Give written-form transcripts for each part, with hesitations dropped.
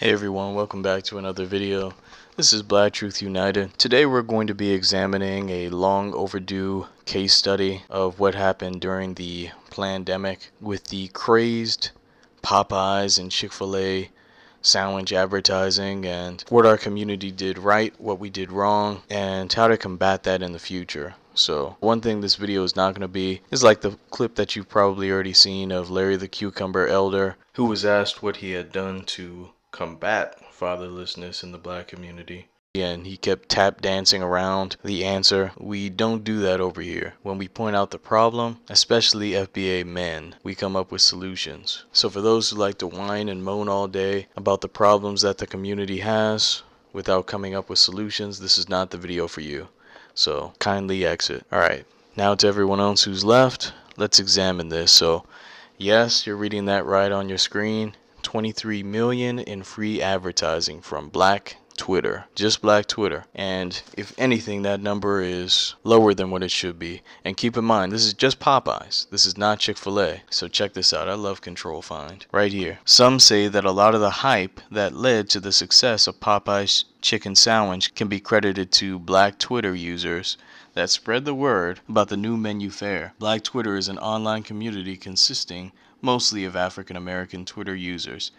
Hey everyone, welcome back to another video. This is Black Truth United. Today we're going to be examining a long overdue case study of what happened during the plan-demic with the crazed Popeyes and Chick-fil-A sandwich advertising, and what our community did right, what we did wrong, and how to combat that in the future. So one thing this video is not going to be is like the clip that you've probably already seen of Larry the Cucumber Elder, who was asked what he had done to combat fatherlessness in the black community. And he kept tap dancing around the answer. We don't do that over here. When we point out the problem, especially FBA men, we come up with solutions. So for those who like to whine and moan all day about the problems that the community has without coming up with solutions, this is not the video for you. So kindly exit. Alright, now to everyone else who's left, let's examine this. So yes, you're reading that right on your screen. 23 million in free advertising from Black Twitter, just Black Twitter. And if anything, that number is lower than what it should be. And keep in mind, this is just Popeyes. This is not Chick-fil-A. So check this out. I love Control Find right here. Some say that a lot of the hype that led to the success of Popeyes chicken sandwich can be credited to Black Twitter users that spread the word about the new menu fare. Black Twitter is an online community consisting mostly of African American Twitter users.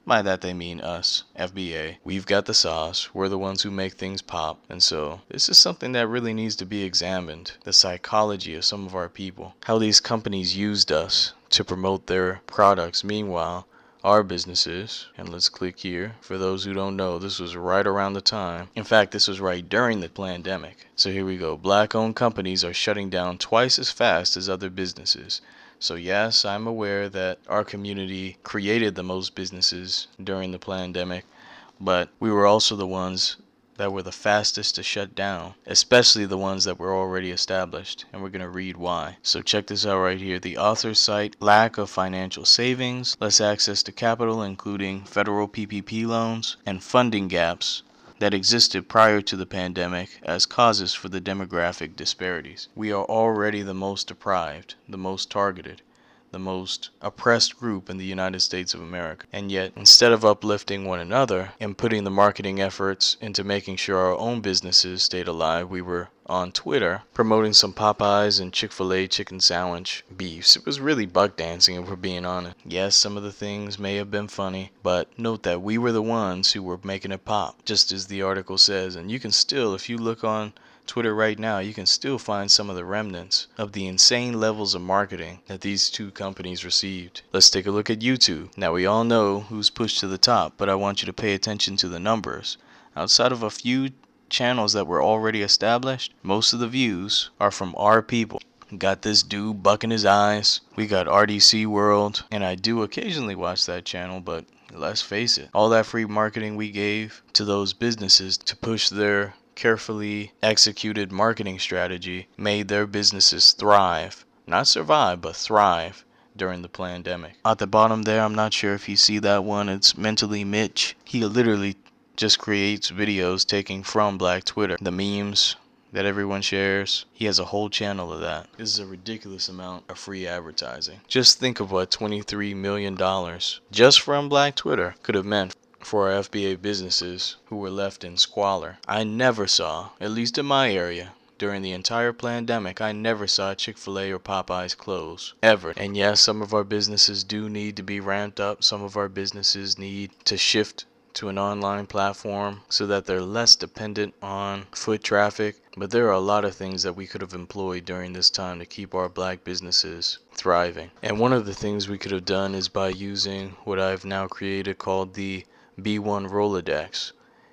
By that they mean us, FBA. We've got the sauce, we're the ones who make things pop, and so this is something that really needs to be examined. The psychology of some of our people. How these companies used us to promote their products. Meanwhile, our businesses, and let's click here. For those who don't know, this was right around the time. In fact, this was right during the pandemic. So here we go. Black-owned companies are shutting down twice as fast as other businesses. So yes, I'm aware that our community created the most businesses during the pandemic, but we were also the ones that were the fastest to shut down, especially the ones that were already established, and we're going to read why. So check this out right here. The authors cite lack of financial savings, less access to capital including federal PPP loans, and funding gaps that existed prior to the pandemic as causes for the demographic disparities. We are already the most deprived, the most targeted, the most oppressed group in the United States of America. And yet, instead of uplifting one another and putting the marketing efforts into making sure our own businesses stayed alive, we were on Twitter promoting some Popeyes and Chick-fil-A chicken sandwich beefs. It was really buck dancing, if we're being honest. Yes, some of the things may have been funny, but note that we were the ones who were making it pop, just as the article says. And you can still, if you look on Twitter right now, you can still find some of the remnants of the insane levels of marketing that these two companies received. Let's take a look at YouTube. Now, we all know who's pushed to the top, but I want you to pay attention to the numbers. Outside of a few channels that were already established, most of the views are from our people. Got this dude bucking his eyes. We got RDC World, and I do occasionally watch that channel, but let's face it, all that free marketing we gave to those businesses to push their carefully executed marketing strategy made their businesses thrive. Not survive, but thrive during the pandemic. At the bottom there, I'm not sure if you see that one, it's Mentally Mitch. He literally just creates videos taking from Black Twitter. The memes that everyone shares, he has a whole channel of that. This is a ridiculous amount of free advertising. Just think of what $23 million just from Black Twitter could have meant for our FBA businesses who were left in squalor. I never saw, at least in my area, during the entire pandemic, I never saw Chick-fil-A or Popeyes close, ever. And yes, some of our businesses do need to be ramped up. Some of our businesses need to shift to an online platform so that they're less dependent on foot traffic. But there are a lot of things that we could have employed during this time to keep our black businesses thriving. And one of the things we could have done is by using what I've now created called the B1 Rolodex,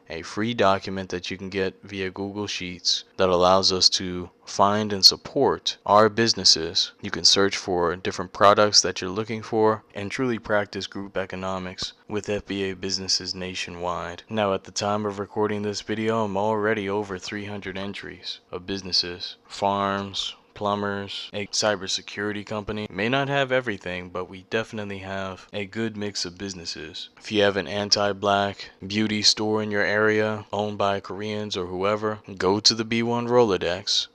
a free document that you can get via Google Sheets that allows us to find and support our businesses. You can search for different products that you're looking for and truly practice group economics with FBA businesses nationwide. Now, at the time of recording this video, I'm already over 300 entries of businesses, farms, plumbers, a cybersecurity company. May not have everything, but we definitely have a good mix of businesses. If you have an anti-black beauty store in your area owned by Koreans or whoever, go to the B1 Rolodex,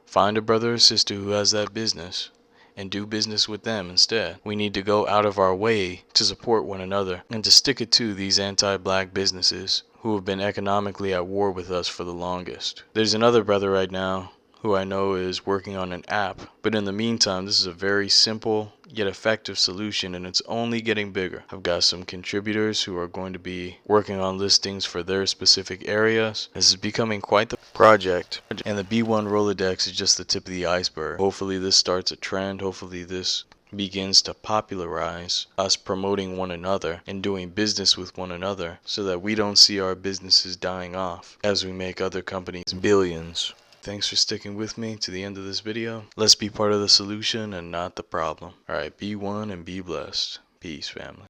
find a brother or sister who has that business, and do business with them instead. We need to go out of our way to support one another and to stick it to these anti-black businesses who have been economically at war with us for the longest. There's another brother right now who I know is working on an app, but in the meantime, this is a very simple yet effective solution, and it's only getting bigger. I've got some contributors who are going to be working on listings for their specific areas. This is becoming quite the project, and the B1 Rolodex is just the tip of the iceberg. Hopefully this starts a trend. Hopefully this begins to popularize us promoting one another and doing business with one another, so that we don't see our businesses dying off as we make other companies billions. Thanks for sticking with me to the end of this video. Let's be part of the solution and not the problem. Alright, be one and be blessed. Peace, family.